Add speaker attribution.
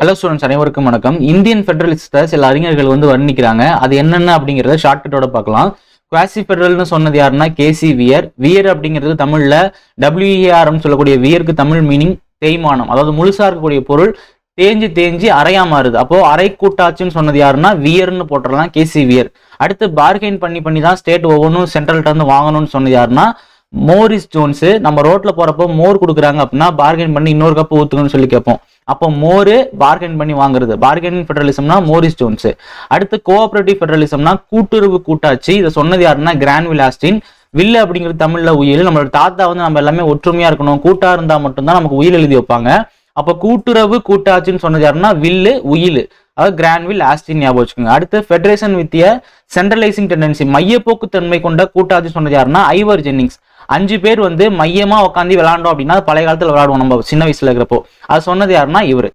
Speaker 1: Hello students, அனைவருக்கும் வணக்கம். Indian ஃபெடரலிஸ்ட்டை சில அறிஞர்கள் வர்ணிக்கிறாங்க. அது என்னென்ன அப்படிங்கிறத ஷார்ட்கட்டோட பார்க்கலாம். குவாசி ஃபெடரல்னு சொன்னது யாருன்னா கேசி வியர். வியர் அப்படிங்கிறது தமிழ்ல WER சொல்லக்கூடிய வியருக்கு தமிழ் மீனிங் தேய்மானம், அதாவது முழுசா இருக்கக்கூடிய பொருள் தேஞ்சு தேஞ்சு அரையா மாறுது. அப்போ அரை கூட்டாச்சுன்னு சொன்னது யாருன்னா வியர்னு போட்டுடலாம், கேசி வியர். அடுத்து பார்கெயின் பண்ணி தான் ஸ்டேட் ஒவ்வொன்றும் சென்ட்ரல்ட்ட இருந்து வாங்கணும்னு சொன்னது யாருன்னா மோரிஸ் ஜோன்ஸ். நம்ம ரோட்ல போறப்போ மோர் கொடுக்குறாங்க அப்படின்னா பார்கெயின் பண்ணி இன்னொரு கப் ஊத்துக்கணும்னு சொல்லி கேட்போம். அப்போ மோரு பார்கெயின் பண்ணி வாங்குறது, பார்கெனிங் ஃபெடரலிசம்னா மோரிஸ் ஜோன்ஸ். அடுத்து கோஆபரேட்டிவ் ஃபெடரலிசம்னா கூட்டுறவு கூட்டாட்சி. இதை சொன்னது யாருன்னா கிரான்வில் ஆஸ்டின். வில்லு அப்படிங்கிறது தமிழ்ல உயில். நம்மளோட தாத்தா நம்ம எல்லாமே ஒற்றுமையா இருக்கணும், கூட்டா இருந்தா மட்டும்தான் நமக்கு உயில் எழுதி வைப்பாங்க. அப்போ கூட்டுறவு கூட்டாட்சின்னு சொன்னது யாருன்னா வில்லு உயில், அதாவது கிரான்வில் ஆஸ்டின் ஞாபகம் வச்சுக்கோங்க. அடுத்து ஃபெடரேஷன் வித் சென்ட்ரலைசிங் டெண்டன்சி, மையப்போக்கு தன்மை கொண்ட கூட்டாட்சி சொன்னது யாருன்னா ஐவர் ஜென்னிங்ஸ். 5 பேர் மையமா உட்காந்து விளையாண்டோம் அப்படின்னா பழைய காலத்துல விளையாடுவோம் நம்ம சின்ன வயசுல இருக்கிறப்போ. அது சொன்னது யாருன்னா இவரு.